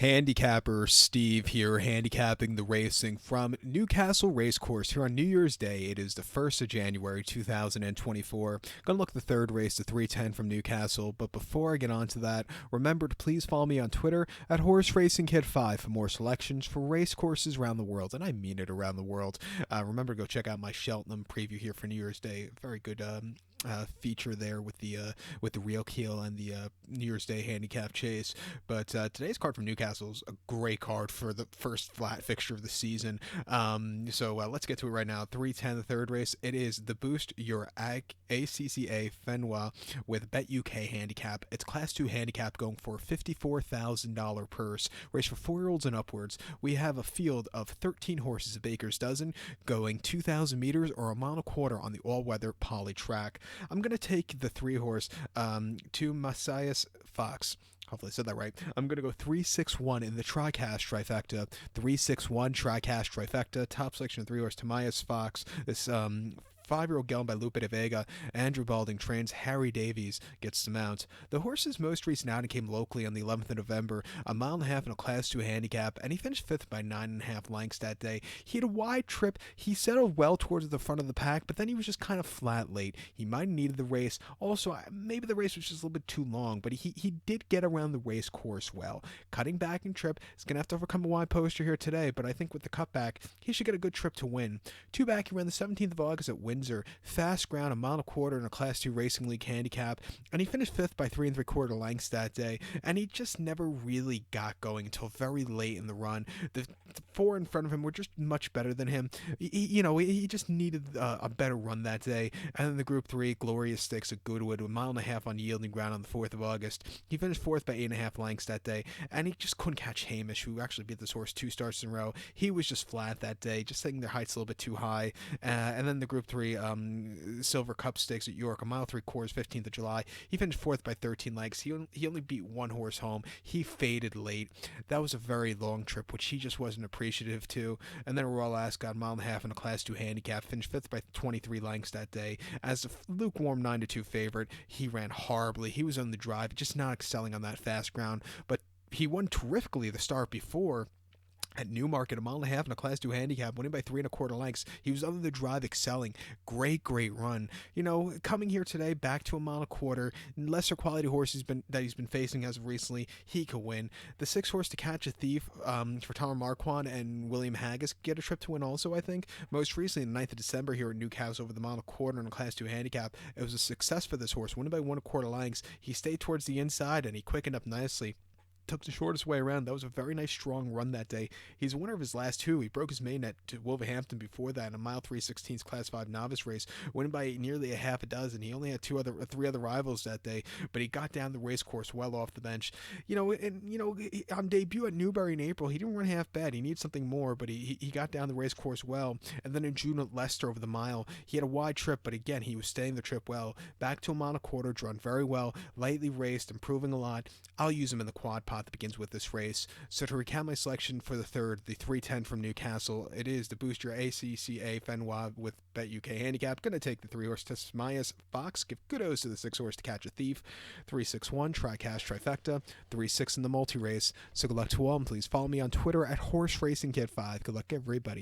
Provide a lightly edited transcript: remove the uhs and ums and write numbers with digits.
Handicapper Steve here, handicapping the racing from Newcastle Racecourse here on New Year's Day. It is the 1st of January 2024. Gonna look at the third race, the 310 from Newcastle. But before I get on to that, remember to please follow me on Twitter at HorseRacingKid5 for more selections for race courses around the world, and I mean it, around the world. Remember to go check out my Cheltenham preview here for New Year's Day. Very good feature there with the real keel and the New Year's Day handicap chase. But today's card from Newcastle is a great card for the first flat fixture of the season. So let's get to it right now. 310, the third race. It is the Boost Your ACCA Fenwa with Bet UK handicap. It's Class 2 handicap going for a $54,000 purse. Race for 4-year-olds and upwards. We have a field of 13 horses, a baker's dozen, going 2,000 meters or a mile and a quarter on the all-weather poly track. I'm going to take the 3-horse to Messias Fox. Hopefully I said that right. I'm going to go 3-6-1 in the TriCast trifecta. 3-6-1 TriCast trifecta. Top selection of 3-horse Timaeus Fox. This 5-year-old gelding by Lupe de Vega. Andrew Balding trains. Harry Davies gets the mount. The horse's most recent outing came locally on the 11th of November, a mile and a half in a Class 2 handicap, and he finished 5th by 9.5 lengths that day. He had a wide trip. He settled well towards the front of the pack, but then he was just kind of flat late. He might have needed the race. Also, maybe the race was just a little bit too long, but he did get around the race course well. Cutting back in trip, he's going to have to overcome a wide poster here today, but I think with the cutback, he should get a good trip to win. Two back, he ran the 17th of August at Windsor. Fast ground, a mile and a quarter in a Class 2 Racing League handicap, and he finished 5th by 3 3/4 lengths that day, and he just never really got going until very late in the run. The 4 in front of him were just much better than him. He just needed a better run that day. And then the Group 3, Glorious Stakes at Goodwood, a mile and a half on yielding ground on the 4th of August. He finished 4th by 8.5 lengths that day, and he just couldn't catch Hamish, who actually beat this horse 2 starts in a row. He was just flat that day, just setting their heights a little bit too high. And then the Group 3, Silver Cup Stakes at York, a mile 3/4, 15th of July. He finished 4th by 13 lengths. He only beat one horse home. He faded late. That was a very long trip, which he just wasn't appreciative to. And then a Royal Ascot, mile and a half in a Class 2 handicap, finished 5th by 23 lengths that day. As a lukewarm 9-2 favorite, he ran horribly. He was on the drive, just not excelling on that fast ground. But he won terrifically the start before at Newmarket, a mile and a half in a Class 2 handicap, winning by 3 1/4 lengths. He was on the drive, excelling. Great run. Coming here today, back to a mile and a quarter. Lesser quality horse he's been facing as of recently. He could win. The 6-horse To Catch a Thief for Tom Marquand and William Haggis get a trip to win also, I think. Most recently, the 9th of December here at Newcastle over the mile and a quarter in a Class 2 handicap. It was a success for this horse, winning by 1 1/4 lengths. He stayed towards the inside and he quickened up nicely. Took the shortest way around. That was a very nice strong run that day. He's a winner of his last 2. He broke his main at Wolverhampton before that in a mile 3/16 Class 5 novice race, winning by nearly a half a dozen. He only had 3 other rivals that day, but he got down the race course well off the bench. On debut at Newbury in April, he didn't run half bad. He needed something more, but he got down the race course well. And then in June at Leicester over the mile, he had a wide trip, but again, he was staying the trip well. Back to a mile and a quarter, drawn very well, lightly raced, improving a lot. I'll use him in the quad pot that begins with this race. So to recap my selection for the third, the 310 from Newcastle, it is the Boost Your ACCA Fenwa with Bet UK handicap. Going to take the 3-horse Timaeus Fox. Give kudos to the 6-horse To Catch a Thief. 3-6-1 TriCast trifecta. 3-6 in the multi-race. So good luck to all, and please follow me on Twitter at HorseRacingKid5. Good luck, everybody.